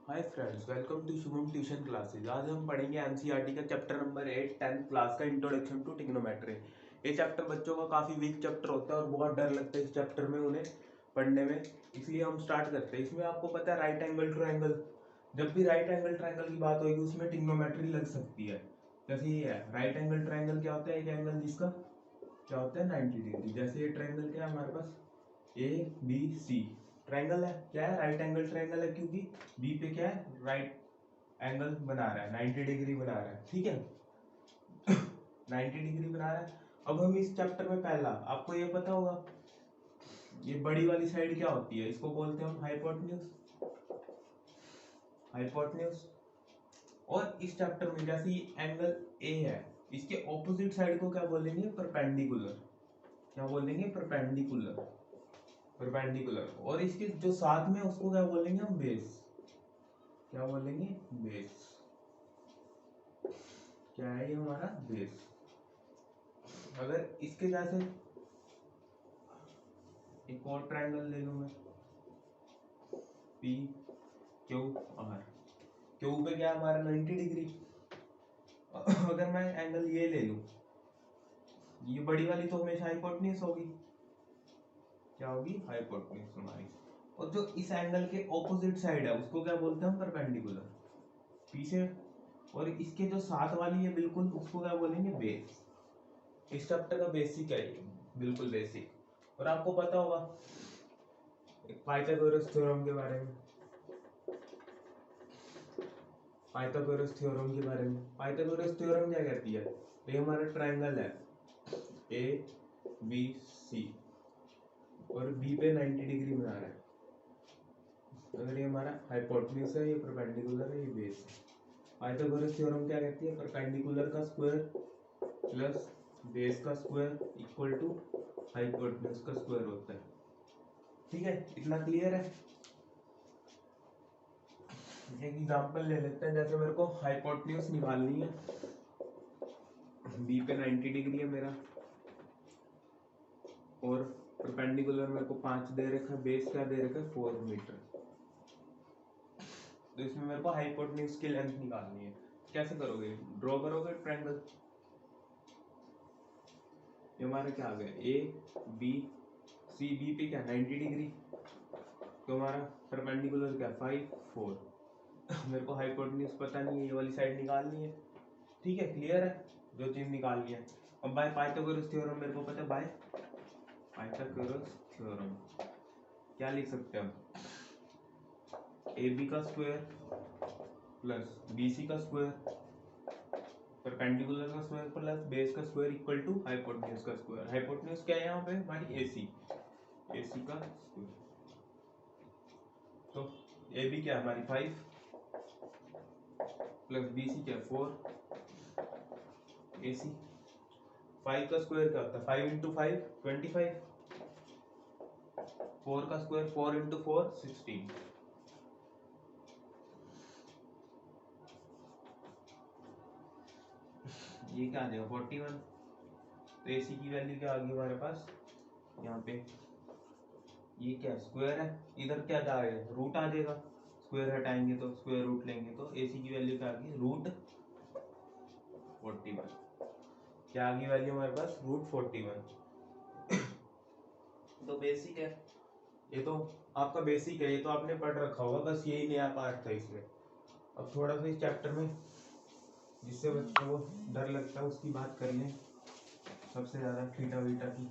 Hi friends, welcome to Shubham tuition classes. आज हम पढ़ेंगे एनसीईआरटी का चैप्टर नंबर 8 10th क्लास का इंट्रोडक्शन टू ट्रिग्नोमेट्री। ये चैप्टर बच्चों का काफ़ी वीक चैप्टर होता है और बहुत डर लगता है इस चैप्टर में उन्हें पढ़ने में, इसलिए हम स्टार्ट करते हैं। इसमें आपको पता है राइट एंगल ट्रायंगल, जब भी राइट एंगल ट्रायंगल की बात होगी उसमें ट्रिग्नोमेट्री लग सकती है। जैसे ये है राइट एंगल ट्रायंगल, क्या होता है एक एंगल जिसका क्या होता है 90 डिग्री। जैसे ये ट्रायंगल क्या है हमारे पास ABC ट्रायंगल है, क्या है राइट एंगल ट्रायंगल है, क्योंकि बी पे क्या है राइट एंगल बना रहा है, 90 डिग्री बना रहा है, ठीक है 90 डिग्री बना रहा है। अब हम इस चैप्टर में पहला आपको ये पता होगा, ये बड़ी वाली साइड क्या होती है, इसको बोलते हैं हम हाइपोटेन्यूज। हाइपोटेन्यूज और इस चैप्टर में जैसे ये एंगल ए है, इसके ऑपोजिट साइड को क्या बोलेंगे, परपेंडिकुलर। क्या बोलेंगे, परपेंडिकुलर। परपेंडिकुलर और इसके जो साथ में उसको क्या बोलेंगे हम, बेस। क्या बोलेंगे, बेस। क्या है ये हमारा बेस। अगर इसके जैसे एक और ट्रायंगल ले लूं मैं, पी क्यू आर। क्यू पे क्या हमारा 90 डिग्री। अगर मैं एंगल ये ले लूं, ये बड़ी वाली तो हमेशा हाइपोटेन्यूज होगी। क्या होगी, हाइपोटेन्यूज हमारी। और जो इस एंगल के ऑपोजिट साइड है उसको क्या बोलते हैं हम, परपेंडिकुलर। पीछे और इसके जो साथ वाली है बिल्कुल, उसको क्या बोलेंगे, बेस। इस चैप्टर का बेसिक है ये, बिल्कुल बेसिक। और आपको पता होगा पाइथागोरस थ्योरम के बारे में। पाइथागोरस थ्योरम के बारे में, पाइथागोरस थ्योरम क्या कहती है, ये हमारा ट्रायंगल है ABC और बी पे 90 डिग्री बना रहा है। अगर ये हमारा हाइपोटेन्यूज है, ये परपेंडिकुलर है, ये बेस है। पाइथागोरस थ्योरम क्या कहती है, परपेंडिकुलर का स्क्वायर प्लस बेस का स्क्वायर इक्वल टू हाइपोटेन्यूज का स्क्वायर होता है। ठीक है, इतना क्लियर है। एक एग्जांपल ले लेते हैं, जैसे मेरे को हाइपोटेन्यूज निकालनी है, बी पे 90 डिग्री है मेरा और परपेंडिकुलर मेरे को 5 दे रखा है, बेस क्या दे रखा है 4 मीटर। तो इसमें मेरे को हाइपोटेन्यूज की लेंथ निकालनी है। कैसे करोगे, ड्रॉ करोगे ट्रायंगल। ये हमारा क्या आ गया, ABC, बी पे क्या 90 डिग्री, तो हमारा परपेंडिकुलर क्या 5 4। मेरे को हाइपोटेन्यूज पता नहीं है, ये वाली साइड निकालनी है। ठीक है, क्लियर है, जो चीज निकालनी है। अब बाय पाइथागोरस थ्योरम मेरे को पता है, बाय पाइथागोरस थ्योरम क्या लिख सकते हैं हम, AB का स्क्वायर प्लस BC का स्क्वायर परपेंडिकुलर का स्क्वायर प्लस बेस का स्क्वायर इक्वल टू हाइपोटेन्यूज का स्क्वायर। हाइपोटेन्यूज क्या है यहाँ पे हमारी, AC का स्क्वायर। तो AB क्या है हमारी 5 प्लस BC क्या 4, AC 5 का स्क्वायर क्या होता है 5 इंटू 5 25, 4 का स्क्वायर 4 इंटू 4 16। ये क्या आ जाएगा 41। तो AC की वैल्यू क्या आ गई हमारे पास, यहाँ पे ये क्या स्क्वायर है, इधर क्या जाएगा रूट आ जाएगा, स्क्वायर हटाएंगे तो स्क्वायर रूट लेंगे, तो AC की वैल्यू क्या आ गई रूट 41। क्या आ गई वैल्यू हमारे पास, रूट 41। तो बेसिक है ये, तो आपका बेसिक है, ये तो आपने पढ़ रखा होगा, बस यही नया पार्ट था इसमें। अब थोड़ा सा इस चैप्टर में जिससे बच्चों को डर लगता है उसकी बात कर लें, सबसे ज्यादा थीटा वीटा की।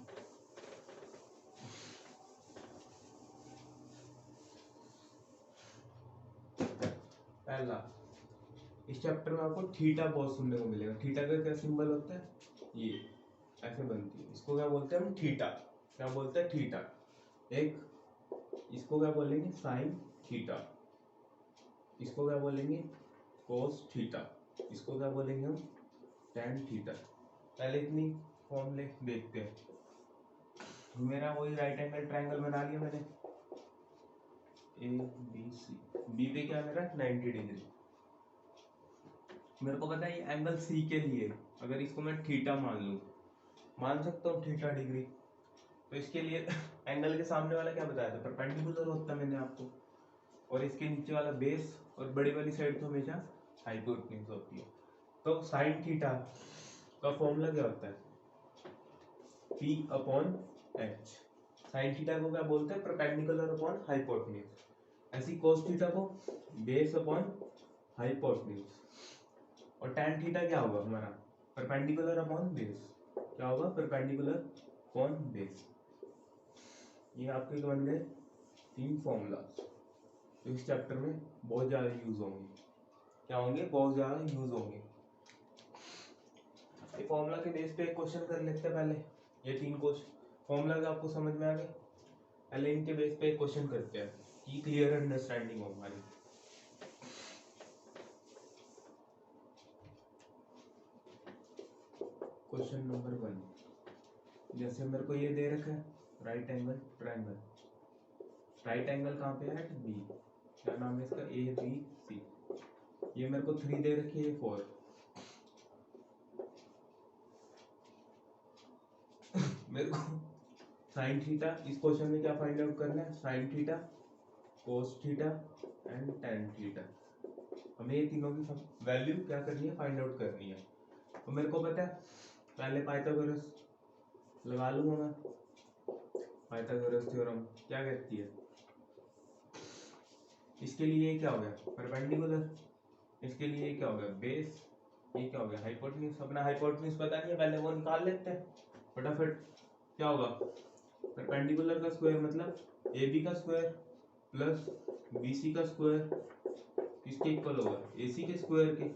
पहला, इस चैप्टर में आपको थीटा बहुत सुनने को मिलेगा। थीटा का क्या सिंबल होता है, ये ऐसे बनती है, इसको क्या बोलते हैं हम, थीटा। क्या बोलते हैं, थीटा। एक इसको क्या बोलेंगे, साइन थीटा। इसको क्या बोलेंगे, कोस थीटा। इसको क्या बोलेंगे हम, टैन थीटा। पहले इतनी फॉर्मूले देखते हैं। मेरा वही राइट एंगल ट्रायंगल बना लिया मैंने, ABC। बी पे क्या मेरा 90 डिग्री। मेरे को पता है ये एंगल C के लिए अगर इसको मैं थीटा मान लूं, मान सकता हूँ थीटा डिग्री, तो इसके लिए एंगल के सामने वाला क्या बताया था, परपेंडिकुलर होता है मैंने आपको। और इसके नीचे वाला बेस, और बड़ी वाली साइड तो हमेशा हाइपोटेन्यूज होती है। तो साइन थीटा का फॉर्मूला क्या होता है? P upon H. Sine theta को क्या बोलते हैं? Perpendicular upon hypotenuse. ऐसी कोस थीटा को बेस अपॉन हाइपोटेन्यूज। और tan थीटा क्या होगा हमारा? Perpendicular upon base. क्या होगा? Perpendicular upon base. ये आपके बन गए 3 फॉर्मूलाज तो इस चैप्टर में बहुत ज़्यादा यूज होंगे। क्या होंगे? बहुत ज़्यादा यूज होंगे। ये फॉर्मूला के बेस पे एक क्वेश्चन कर लेते हैं पहले। ये 3 क्वेश्चन फॉर्मूला आपको समझ में आ गए, पहले इनके बेस पे एक क्वेश्चन करते हैं कि क्लियर अंडरस्टैंडिंग हो हमारी। क्वेश्चन नंबर 1, जैसे मेरे को ये दे रखा है right angle triangle. Right angle कहाँ पे है? At B. क्या नाम है इसका? A B C. ये मेरे को 3 दे रखी है, 4। मेरे को साइन थीटा, इस क्वेश्चन में क्या फाइंड आउट करना है? Sine theta, cos theta and tan theta. हमें ये तीनों की वैल्यू क्या करनी है? फाइंड आउट करनी है। तो मेरे को पता है, पहले पाइथागोरस लगा लूंगा मैं। पाइथागोरस थ्योरम क्या कहती है? इसके लिए क्या हो गया? परपेंडिकुलर। इसके लिए क्या हो गया? बेस। ये क्या हो गया? हाइपोटेन्यूज। अपना हाइपोटेन्यूज पता नहीं है, पहले वो निकाल लेते हैं फटाफट। क्या होगा? परपेंडिकुलर का स्क्वायर मतलब ए बी का स्क्वायर प्लस बी सी का स्क्वायर किसके इक्वल होगा? ए सी के स्क्वायर के।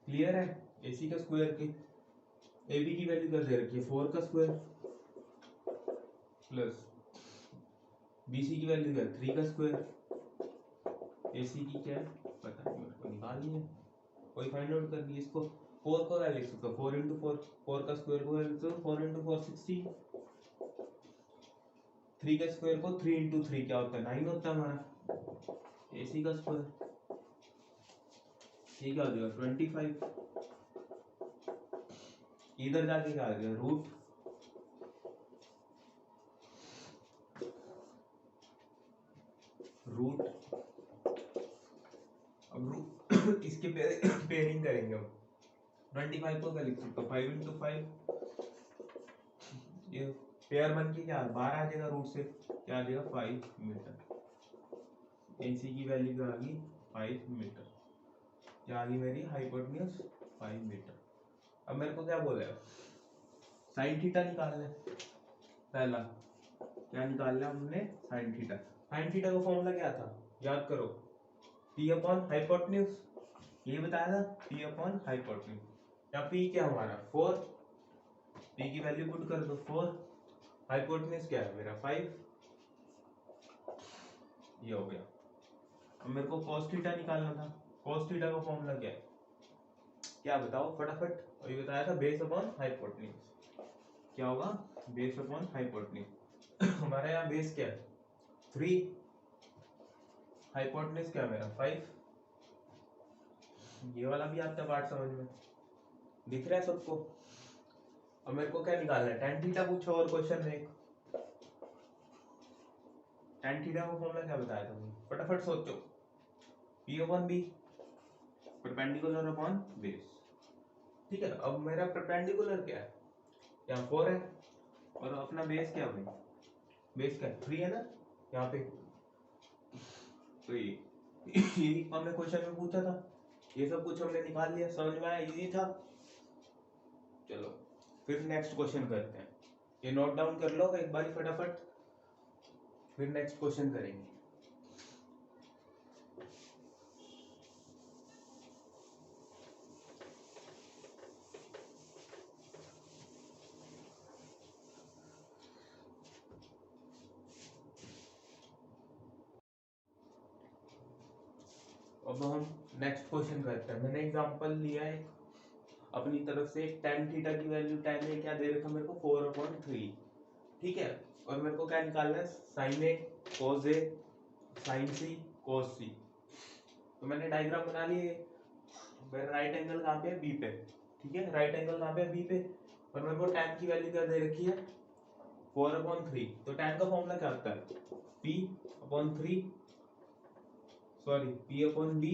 क्लियर है? ए सी का स्क्वायर के। ए बी की वैल्यू क्या दे रखी है? 4 का स्क्वायर प्लस बी सी की वैल्यू क्या है? 3 का स्क्वायर। ए सी की क्या है पता नहीं, मेरे को निकालनी है, कोई फाइंड आउट करनी है। इसको 4 को क्या लिख सकते हो? 4 इंटू 4। 4 का स्क्वायर को लिख सकते हो 4 इंटू 4 16। 3 के स्क्वायर को 3 इंटू 3 क्या होता है? 9 होता है हमारा। ए सी का स्क्वायर ये क्या हो जाएगा? 25। इधर जाके क्या आ गया? रूट। रूट अब रूट इसके पेयरिंग करेंगे हम। 25 को क्या लिख सकते हो? 5 इंटू 5। ये पेयर बन के क्या 12 आ जाएगा। रूट से क्या आ जाएगा? 5 मीटर। एसी की वैल्यू क्या आ गई? 5 मीटर। क्या आ गई मेरी? Hypotenuse 5 metre. अब मेरे को क्या बोला है? साइन थीटा निकालना है। पहला क्या निकालना है हमने? Sine theta. साइन थीटा का फॉर्मूला क्या था? याद करो, पी अपॉन हाइपोटेन्यूज। ये बताया था, पी अपॉन हाइपोटेन्यूज। या पी क्या हमारा? 4। पी की वैल्यू पुट कर दो 4। हाइपोटेन्यूज क्या है मेरा? 5। ये हो गया। अब मेरे को cos थीटा निकालना था। cos थीटा का फॉर्मूला क्या है? क्या बताओ फटाफट। और ये बताया था बेस अपॉन हाइपोटेन्यूज। क्या होगा? Base upon hypotenuse. हमारा यहाँ बेस क्या है? 3। हाइपोटेन्यूज क्या है मेरा? 5। ये वाला भी आपका पार्ट समझ में दिख रहा है सबको? अब मेरे को क्या निकालना है? tan थीटा पूछो और क्वेश्चन में एक। tan थीटा का फॉर्मूला क्या बताया तुमने? फटाफट सोचो। p upon b, perpendicular upon base. ठीक है। अब मेरा परपेंडिकुलर क्या है? यहाँ 4 है और अपना बेस क्या है? बेस क्या है? 3 है ना यहाँ पे। तो ये हमने क्वेश्चन में पूछा था, ये सब कुछ हमने निकाल लिया। समझ में आया? इजी था। चलो फिर नेक्स्ट क्वेश्चन करते हैं। ये नोट डाउन कर लो एक बार फटाफट, फिर नेक्स्ट क्वेश्चन करेंगे। अब हम नेक्स्ट क्वेश्चन करते हैं। मैंने एग्जांपल लिया है अपनी तरफ से। tan थीटा की वैल्यू tan ए क्या दे रखा मेरे को? 4/3। ठीक है। और मेरे को क्या निकालना है? sin a cos a sin c cos c। तो मैंने डायग्राम बना लिए। मेरा राइट एंगल कहाँ पे है? बी पे। ठीक है, राइट एंगल कहाँ पे है? बी पे। और मेरे को tan की वैल्यू क्या दे रखी है? 4/3। तो tan का फॉर्मूला क्या होता है? p/3 sorry P upon B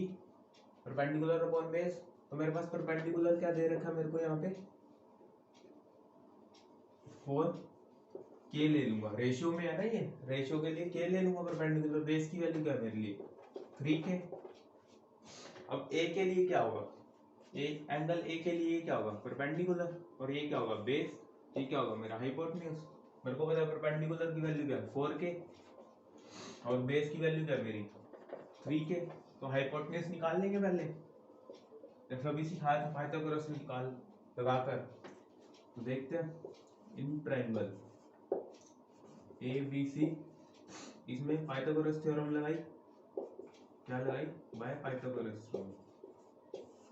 perpendicular upon base. तो मेरे पास परपेंडिकुलर क्या दे रखा है मेरे को यहाँ पे 4k ले लूंगा, रेशियो में है ना, ये रेशियो के लिए k ले लूंगा। परपेंडिकुलर बेस की वैल्यू क्या है मेरे लिए 3k। अब a के लिए क्या होगा, एक एंगल a के लिए क्या होगा परपेंडिकुलर, और ये क्या होगा बेस, ये क्या होगा मेरा हाइपोटेन्यूज। मेरे को पता है परपेंडिकुलर की वैल्यू क्या है 4k और बेस की वैल्यू क्या है मेरी 3k। तो हाइपोटेन्यूज निकाल लेंगे पहले, जैसे अभी सिखाया था पाइथागोरस निकाल लगाकर। तो देखते हैं इन ट्रायंगल ABC, इसमें पाइथागोरस थ्योरम लगाई, क्या लगाई बाय पाइथागोरस थ्योरम।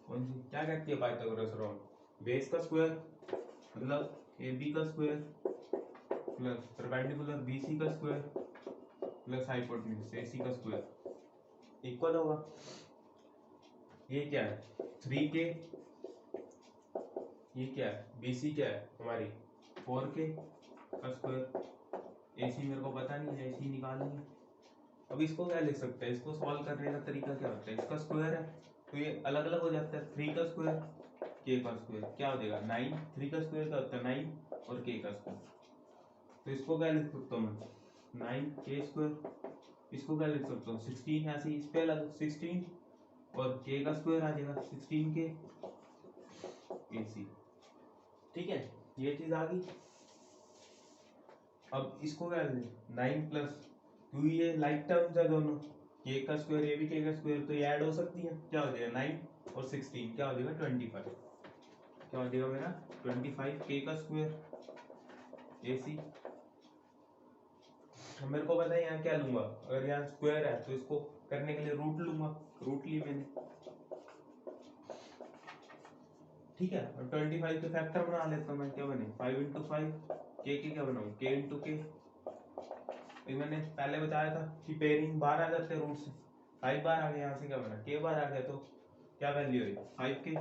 कौन सी, क्या कहती है पाइथागोरस थ्योरम, बेस का स्क्वायर मतलब AB का स्क्वायर प्लस परपेंडिकुलर BC का स्क्वायर प्लस हाइपोटेन्यूज AC का स्क्वायर इक्वल होगा। ये क्या है 3k, ये क्या है BC क्या है हमारी 4k का स्क्वायर, AC मेरे को पता नहीं है, AC निकालनी है। अब इसको क्या लिख सकते हैं, इसको सॉल्व करने का तरीका क्या होता है, इसका स्क्वायर है तो ये अलग अलग हो जाता है, 3 का स्क्वायर k का स्क्वायर क्या हो जाएगा 9, 3 का स्क्वायर क्या होता है 9 और k का स्क्वायर। तो इसको क्या लिख सकता हूँ मैं 9k स्क्वायर, इसको क्या लिख सकता हूँ 16, ऐसे इस पे अलग 16 और k का स्क्वायर आ जाएगा 16k AC। ठीक है, ये चीज आ गई। अब इसको क्या 9 प्लस, क्योंकि ये लाइक टर्म्स है दोनों, k का स्क्वायर ये भी k का स्क्वायर, तो ये ऐड हो सकती है, क्या हो जाएगा 9 और 16 क्या हो जाएगा 25, क्या हो जाएगा मेरा 25 k का स्क्वायर AC। मेरे को पता है यहाँ क्या लूंगा, अगर यहाँ स्क्वायर है तो इसको करने के लिए रूट लूंगा, रूट ली मैंने। ठीक है, और 25 के फैक्टर बना लेता हूँ मैं, क्या बने 5 इंटू 5 के क्या बनाऊँ k इंटू के। मैंने पहले बताया था कि पेयरिंग बाहर आ जाते हैं रूट से, 5 बार आ गया, यहाँ से क्या बना k बार आ गया, तो क्या वैल्यू है 5k।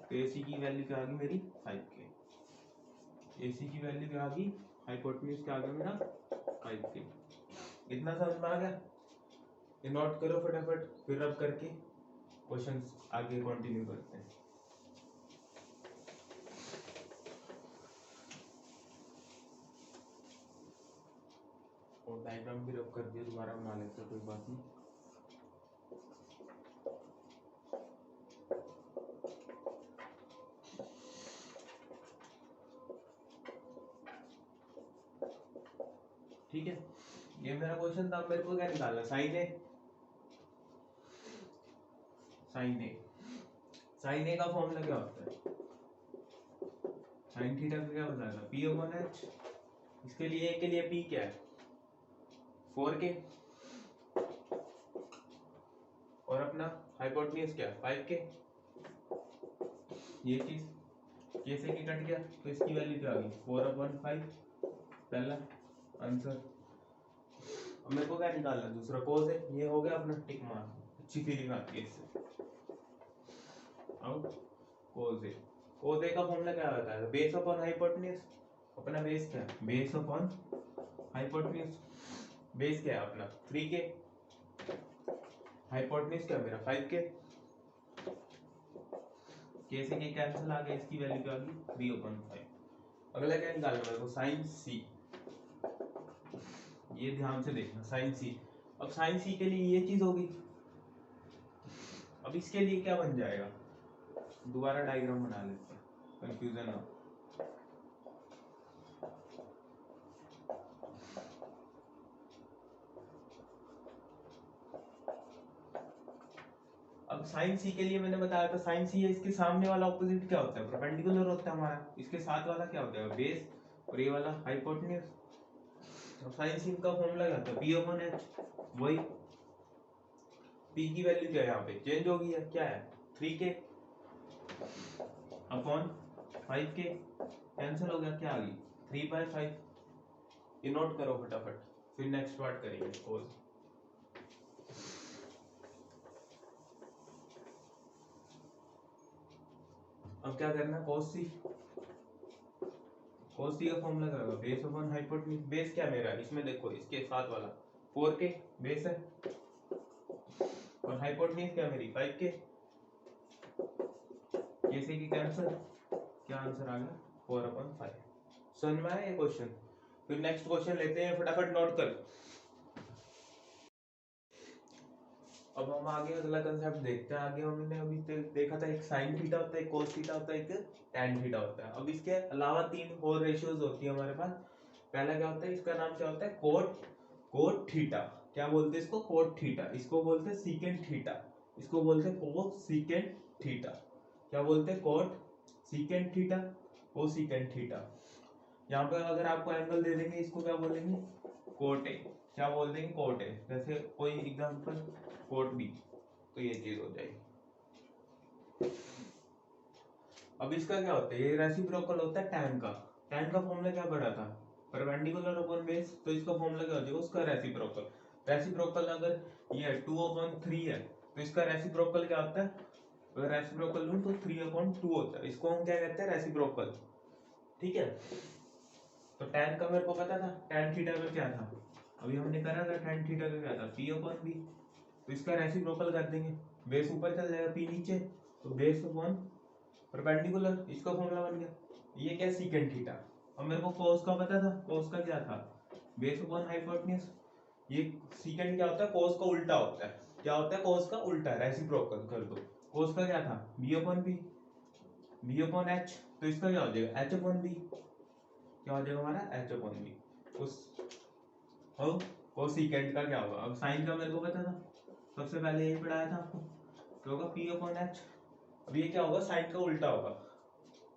तो AC की वैल्यू क्या आ गई मेरी 5k, AC की वैल्यू क्या आ गई, हाइपोटेन्यूज क्या आ गया मेरा 5k। इतना समझ में आ गया, ये नोट करो फटाफट, फिर अब करके क्वेश्चंस आगे कंटिन्यू करते हैं। और डायग्राम भी रब कर दिया, दोबारा बना लेते हैं, कोई बात नहीं। ठीक है, ये मेरा क्वेश्चन था। मेरे को क्या निकालना, साइन ए, साइन ए, साइन ए का फॉर्मूला क्या होता है, साइन थीटा का क्या बताना P अपॉन H। इसके लिए ए के लिए P क्या है 4k और अपना हाइपोटेन्यूज क्या है 5k। ये चीज k से k कट गया तो इसकी वैल्यू क्या आ गई 4/5, पहला आंसर। अब मेरे को क्या निकालना दूसरा, कोस है, ये हो गया अपना टिक मार्क, अच्छी फीलिंग आती है इससे। अब कोस है, कोस ए का फॉर्मूला क्या होता है बेस अपॉन हाइपोटेन्यूज। अपना बेस क्या है बेस अपॉन हाइपोटेन्यूज, बेस क्या है अपना 3k, हाइपोटेन्यूज क्या है मेरा 5k, k से k कैंसिल आ गया, इसकी वैल्यू क्या आ गई 3/5। अगला क्या निकालना मेरे को साइन c, ये ध्यान से देखना साइन c। अब साइन c के लिए ये चीज होगी, अब इसके लिए क्या बन जाएगा, दोबारा डायग्राम बना लेते हैं कंफ्यूजन ना। अब साइन सी के लिए मैंने बताया था, साइन सी है, इसके सामने वाला ऑपोजिट क्या होता है परपेंडिकुलर होता है हमारा, इसके साथ वाला क्या होता है बेस और ये वाला हाइपोटेन्यूज। अब साइन सी का फॉर्मूला क्या होता है P अपॉन H, वही P की वैल्यू क्या है यहाँ पे चेंज हो गई है, क्या है 3k अपॉन 5k, कैंसिल हो गया, क्या आ गई 3/5। ये नोट करो फटाफट, फिर नेक्स्ट पार्ट करेंगे कोर्स। अब क्या करना है cos c, cos c का फॉर्मूला क्या होगा बेस अपॉन हाइपोटेन्यूज। बेस क्या मेरा इसमें देखो, इसके साथ वाला 4k बेस है, हाइपोटेन्यूज क्या मेरी 5K, ये से की कैंसिल, क्या आंसर आ गया 4/5। समझ में आया ये क्वेश्चन। फिर नेक्स्ट क्वेश्चन लेते हैं, फटाफट नोट कर। अब हम आगे अगला कंसेप्ट देखते हैं। आगे हमने अभी देखा था एक साइन थीटा होता है, एक कोस थीटा होता है, एक टैन थीटा होता है। अब इसके अलावा 3 और रेशियोज होती है हमारे पास। पहला क्या होता है, इसका नाम क्या होता है, कोट थीटा। क्या बोलते हैं इसको, कोट थीटा। इसको बोलते हैं सीकेंट थीटा, इसको बोलते हैं कोस सीकेंट थीटा। क्या बोलते हैं, कोट सीकेंट थीटा, कोस सीकेंट थीटा। यहाँ पर अगर आपको एंगल दे देंगे, इसको क्या बोलेंगे, कोट ए। क्या बोल देंगे, कोट ए। जैसे कोई एग्जांपल कोट बी, तो ये चीज हो जाएगी। अब इसका क्या होता है, ये रेसिप्रोकल होता है टैन का। टैन का फॉर्मूला क्या पढ़ा था, परपेंडिकुलर अपॉन बेस। तो इसका फॉर्मूला क्या हो जाएगा, उसका रेसिप्रोकल। रेसिप्रोकल अगर ये 2/3 है, तो इसका रेसिप्रोकल क्या होता है, रेसिप्रोकल लूं तो 3/2 होता है। इसको हम क्या कहते हैं, रेसिप्रोकल। ठीक है। तो टैन का मेरे को पता था, टैन थीटा का क्या था, अभी हमने करा था, टैन थीटा का क्या था, P/B। तो इसका रेसिप्रोकल कर देंगे, बेस ऊपर चल जाएगा, P नीचे, तो बेस अपॉन परपेंडिकुलर, इसका फॉर्मूला बन गया। ये क्या, सीकेंट थीटा। अब मेरे को कोस का पता था, कोस का क्या था, बेस अपॉन हाइपोटेन्यूज। ये सीकेंट क्या होता है, कोस का उल्टा होता है। क्या होता है, कोस का उल्टा, रेसिप्रोकल कर दो। कोस का क्या था, B/B, B/H। तो इसका क्या हो जाएगा, H/B। क्या हो जाएगा हमारा, H/B। उस और कोसिकेंट का क्या होगा, अब साइन का मेरे को पता था, सबसे पहले यही पढ़ाया था आपको, तो होगा P/H। अब ये क्या होगा, साइन का उल्टा होगा,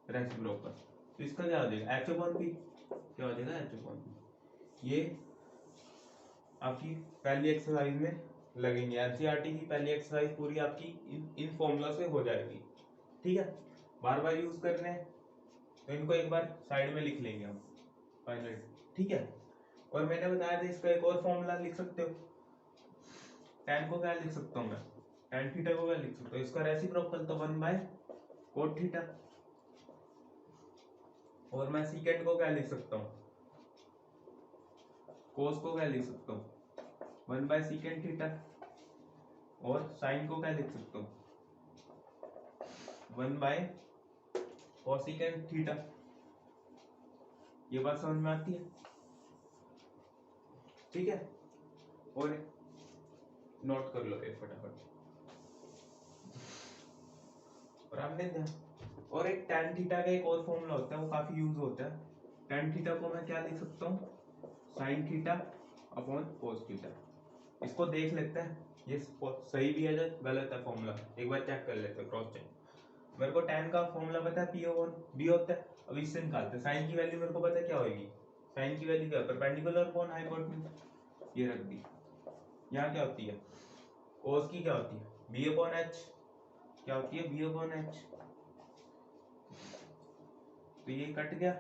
रेसिप्रोकल। तो इसका क्या हो जाएगा, H/P। क्या हो जाएगा, H/P। ये आपकी पहली एक्सरसाइज में लगेंगे, एनसीईआरटी की पहली एक्सरसाइज पूरी आपकी इन फॉर्मूला से हो जाएगी। ठीक है, बार बार यूज करने हैं, तो इनको एक बार साइड में लिख लेंगे हम फाइनल। ठीक है। और मैंने बताया था इसका एक और फॉर्मूला लिख सकते हो, टैन को क्या लिख सकता हूँ मैं, टैन थीटा को क्या लिख सकता हूँ, इसका रेसिप्रोकल तो 1/कोट थीटा। और मैं सीकेंट को क्या लिख सकता हूँ, कोस को क्या लिख सकता हूँ, 1/सीकेंट थीटा। और साइन को क्या लिख सकता हूँ, 1/कोसिकेंट थीटा। ये बात समझ में आती है। ठीक है, और नोट कर लो एक फटाफट। और आपने ध्यान, और एक tan थीटा का एक और फॉर्मूला होता है, वो काफी यूज होता है। tan थीटा को मैं क्या लिख सकता हूँ, sin theta upon cos theta. इसको देख लेते हैं, ये सही भी है या गलत है फॉर्मूला, एक बार चेक कर लेते हैं, क्रॉस चेक। मेरे को tan का फॉर्मूला पता है, P/B होता है। अब इससे निकालते हैं, sin की वैल्यू मेरे को पता है क्या होगी, sin की वैल्यू क्या है, परपेंडिकुलर अपॉन हाइपोटेन्यूज। ये रख दी। यहाँ क्या होती है, cos की क्या होती है, B/H। क्या होती है, B/H। तो ये कट गया,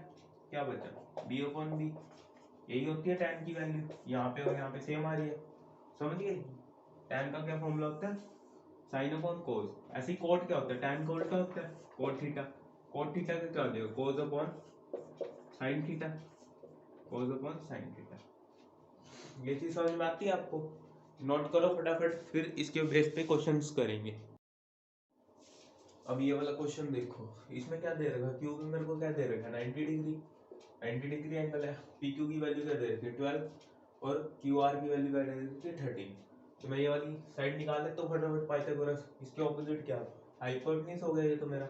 क्या बचा, B/B। यही होती है tan की वैल्यू, यहाँ पे और यहाँ पे सेम आ रही है। समझ गए, tan का क्या फॉर्मूला होता है, sin अपॉन कोस। ऐसे ही कोट क्या होता है, tan का उल्टा होता है, कोट थीटा। कोट थीटा का क्या हो जाएगा, कोस अपॉन साइन थीटा, कोस अपॉन साइन थीटा। ये चीज समझ में आती है आपको, नोट करो फटाफट, फिर इसके बेस पे क्वेश्चंस करेंगे। अब ये वाला क्वेश्चन देखो, इसमें क्या दे रखा, क्यू में मेरे को क्या दे रखा, 90 डिग्री, 90 डिग्री एंगल है। पी क्यू की वैल्यू क्या दे रखी है, 12, और क्यू आर की वैल्यू क्या दे रखी है, 13। तो मैं ये वाली साइड निकाल लेता हूँ फटाफट, पाइथागोरस। इसके ऑपोजिट क्या, हाइपोटेन्यूज हो गया ये तो मेरा।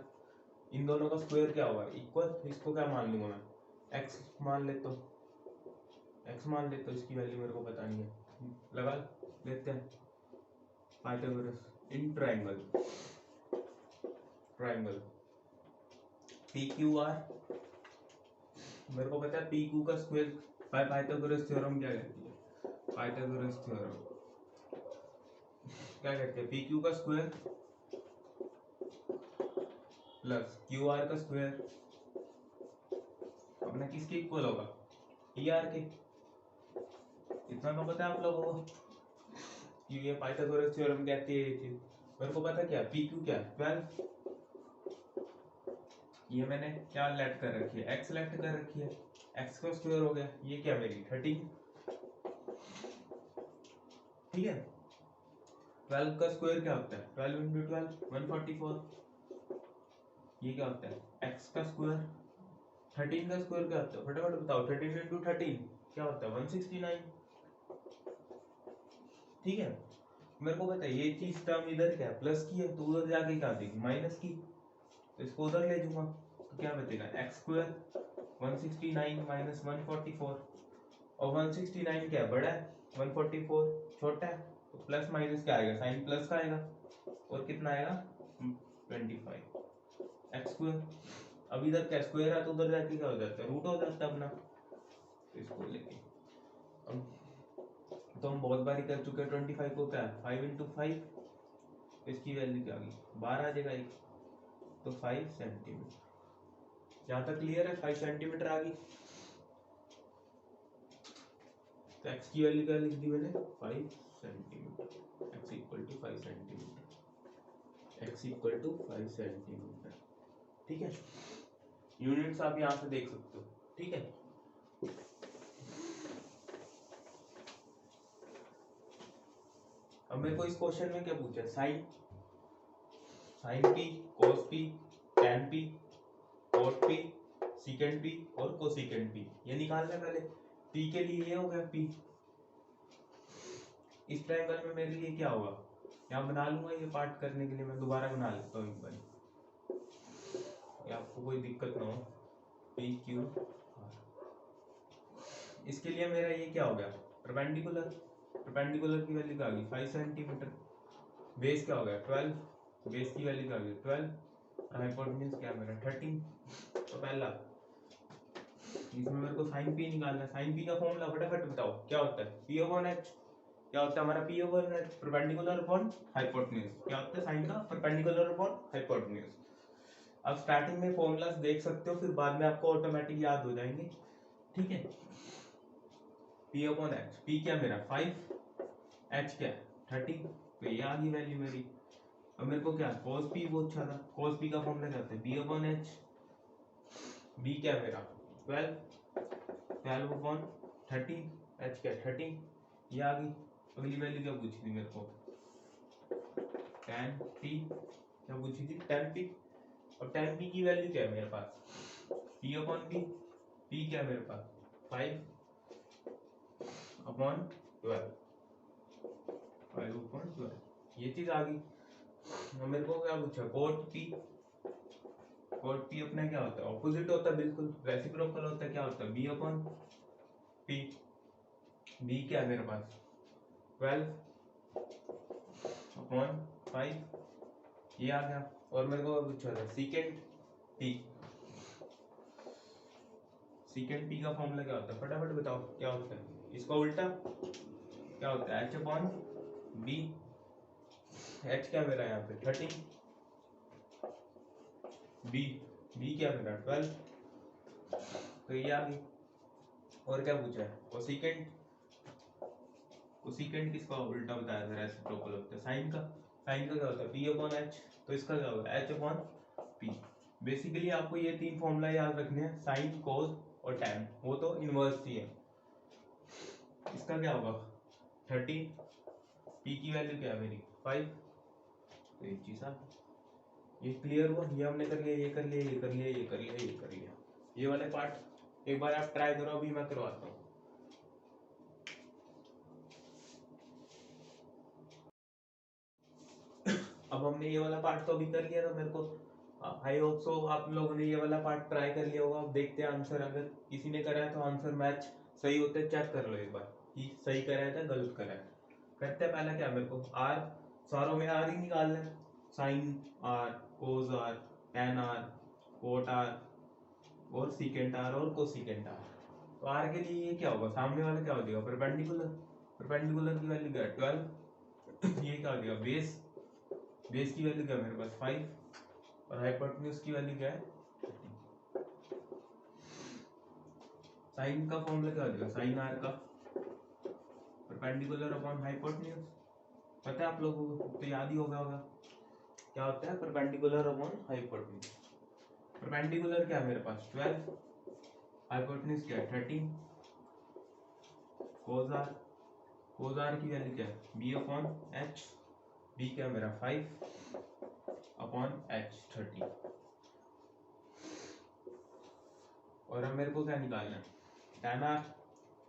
इन दोनों का स्क्वायर क्या होगा, इक्वल। इसको क्या मान लूंगा मैं, एक्स मान लेता हूँ, एक्स मान लेता हूँ, इसकी वैल्यू मेरे को पता नहीं है, लगा लेते हैं Pythagoras in triangle. Triangle P Q R, मेरे को पता है पी क्यू का स्क्वायर बाय पाइथागोरस थ्योरम क्या कहती है, पाइथागोरस थ्योरम क्या कहते हैं, पी क्यू का स्क्वायर प्लस क्यू आर का स्क्वायर अपना किसके इक्वल होगा, पी आर के। इतना तो पता है आप लोगों को कि ये पाइथागोरस थ्योरम कहती है ये चीज। मेरे को पता क्या, पी क्यू क्या, 12। ये मैंने क्या लेट कर रखी है, एक्स लेट कर रखी है, एक्स का स्क्वायर हो गया, ये क्या मेरी 13। ठीक है, 12 का स्क्वायर क्या होता है? 12 इंटू 12 144। ये क्या होता है? x का स्क्वायर। 13 का स्क्वायर क्या होता है? फटाफट बताओ। 13 इंटू 13 क्या होता है? 169। ठीक है, मेरे को बताइए ये चीज टर्म इधर क्या है? प्लस की है, तो उधर जाके क्या देगी? माइनस की। तो इसको उधर ले जाऊंगा तो क्या बचेगा? X square 169 minus 144। और 169 क्या है? बड़ा है, 144 छोटा है। तो प्लस माइनस क्या आएगा? साइन प्लस का आएगा। और कितना आएगा? 25 एक्स स्क्वायर। अब इधर क्या स्क्वायर है तो उधर जाके क्या हो जाता है? रूट हो जाता है अपना। तो इसको लेके अब तो हम बहुत बारी कर चुके हैं। 25 को क्या है? 5 इंटू 5। इसकी वैल्यू क्या आ गई? 12 आ जाएगा एक। तो 5 सेंटीमीटर। यहाँ तक क्लियर है? 5 सेंटीमीटर आ गई। तो एक्स की वैल्यू क्या लिख दी मैंने? 5 centimetre. X equal to 5 centimetre. X equal to 5 centimetre. ठीक है, यूनिट्स आप यहाँ से देख सकते हो। ठीक है, अब मेरे को इस क्वेश्चन में क्या पूछा है? Sine P, cos P, tan P, cot P, secant P और कोसीकेंड पी, ये निकालना है पहले। पी के लिए ये हो गया पी। इस ट्रायंगल में मेरे लिए क्या होगा? यहाँ बना लूंगा ये पार्ट करने के लिए, मैं दोबारा बना लेता हूँ एक बार, आपको कोई दिक्कत ना हो। पी क्यू आर, इसके लिए मेरा ये क्या हो गया? परपेंडिकुलर। परपेंडिकुलर की वैल्यू क्या आ गई? 5 सेंटीमीटर। बेस क्या हो गया? 12। बेस की वैल्यू क्या आ गई? 12। और हाइपोटेन्यूज क्या है मेरा? 13। तो पहला इसमें मेरे को साइन पी निकालना है। साइन पी का फॉर्मूला फटाफट बताओ क्या होता है? P over H. क्या होता है हमारा? P over H perpendicular upon hypotenuse. क्या होता है साइन का? Perpendicular upon hypotenuse. अब स्टार्टिंग में फॉर्मूलास देख सकते हो, फिर बाद में आपको ऑटोमेटिक याद हो जाएंगे। ठीक है, पी अपॉन एच। पी क्या मेरा? 5, एच क्या है? 30। तो ये आ गई वैल्यू मेरी। अब मेरे को क्या? cos p वो अच्छा था। cos p का फॉर्मूला क्या होता है? b upon h। b क्या है मेरा? 12 अपॉन 13। h क्या है? 13। ये आ गई। अगली वैल्यू क्या पूछी थी मेरे को? tan p। क्या पूछी थी? tan p। अब tan p की वैल्यू क्या है मेरे पास? p upon p। p क्या है मेरे पास? 5 अपॉन 12। 5 अपॉन 12, ये चीज आ गई। मेरे को क्या पूछा? Coat P. कोट पी अपना क्या होता है? ऑपोजिट होता है, बिल्कुल रेसिप्रोकल होता है। क्या होता है? B upon P. बी क्या है मेरे पास? 12 अपॉन 5, ये आ गया। और मेरे को पूछा था सीकेंड पी। सीकेंड पी का फॉर्मूला क्या होता है? फटाफट बताओ क्या होता है? इसका उल्टा क्या होता है? H upon B. एच क्या मेरा यहाँ पे? 13। बी क्या मेरा? 12। तो ये आ गई। और क्या पूछा है? कोसिकेंड। कोसिकेंड किसका उल्टा बताया था? रेसिप्रोकल होता है साइन का। साइन का क्या होता है? P upon H. तो इसका क्या होगा? H upon P. बेसिकली आपको ये तीन फॉर्मूला याद रखने हैं, साइन, कोस और टैन। वो तो इनवर्स ही है। इसका क्या होगा? 13। पी की वैल्यू क्या है मेरी? 5। तो एक चीज आ, ये क्लियर हुआ? ये हमने कर लिया, ये कर लिया, ये कर लिया, ये कर लिया, ये कर लिया। ये वाले पार्ट एक बार आप ट्राई करो, अभी मैं करवाता हूँ। अब हमने ये वाला पार्ट तो अभी कर लिया था। मेरे को आई होप सो आप लोगों ने ये वाला पार्ट ट्राई कर लिया होगा। अब देखते हैं आंसर, अगर किसी ने करा है तो आंसर मैच सही होते हैं, चेक कर लो एक बार कि सही करा है या गलत करा है। करते हैं पहला क्या? मेरे को आर, सारों में आर ही निकालना है। Sine R, cos R, tan R, cot R और सीकेंट आर और कोसीकेंट आर। तो आर के लिए ये क्या होगा? सामने वाला क्या हो जाएगा? परपेंडिकुलर। परपेंडिकुलर की वैल्यू क्या है? 12। ये क्या हो जाएगा? बेस। बेस की वैल्यू क्या है मेरे पास? 5। और हाइपोटेन्यूज की वैल्यू क्या है? 13। साइन का फॉर्मूला क्या हो जाएगा? साइन आर का परपेंडिकुलर अपॉन हाइपोटेन्यूज। पता है आप लोगों को? तो याद ही होगा। क्या होता है? Perpendicular upon hypotenuse. परपेंडिकुलर क्या है मेरे पास? 12। हाइपोटेन्यूज क्या है? 13। कोस आर, कोस आर की वैल्यू क्या है? B upon H. बी क्या मेरा 5/h 30। और अब मेरे को क्या निकालना है, tan r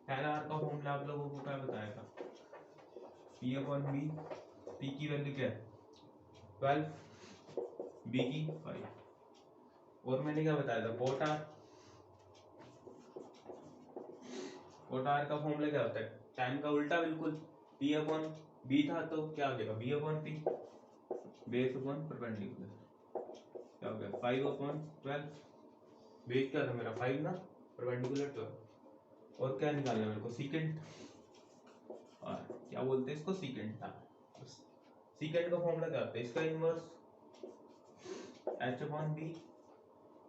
का फॉर्मूला आप लोगों को क्या बताया था, P/B, P की वैल्यू क्या है 12, B की 5, और मैंने क्या बताया था cot r का फॉर्मूला क्या होता है, tan का उल्टा बिल्कुल, P/B था तो क्या हो जाएगा B/P, बेस अपॉन परपेंडिकुलर, क्या हो गया 5/12, बेस क्या था मेरा 5 ना, परपेंडिकुलर 12, और क्या निकालना है मेरे को सीकेंट, और क्या बोलते हैं इसको सीकेंट था। सीकेंट का फॉर्मूला क्या होता है, इसका इनवर्स h/b,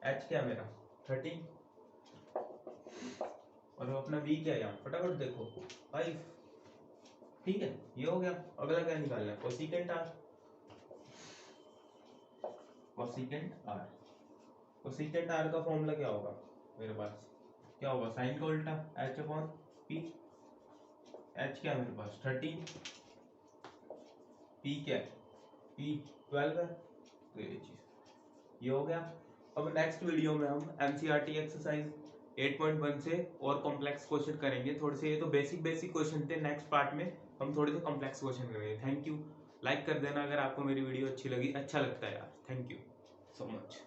h क्या मेरा 13, और अपना b क्या है यहाँ फटाफट देखो 5, ठीक है ये हो गया। अगला क्या निकालना है कोसिकेंट r, कोसिकेंट r का फॉर्मूला क्या होगा मेरे पास, क्या होगा साइन का उल्टा h/p, h क्या मेरे पास 13, p क्या है p 12 है, तो ये चीज ये हो गया। अब नेक्स्ट वीडियो में हम एनसीईआरटी एक्सरसाइज 8.1 से और कॉम्प्लेक्स क्वेश्चन करेंगे थोड़े से, ये तो बेसिक क्वेश्चन थे, नेक्स्ट पार्ट में हम थोड़े से कॉम्प्लेक्स क्वेश्चन करेंगे। थैंक यू, लाइक कर देना अगर आपको मेरी वीडियो अच्छी लगी, अच्छा लगता है यार, थैंक यू सो मच।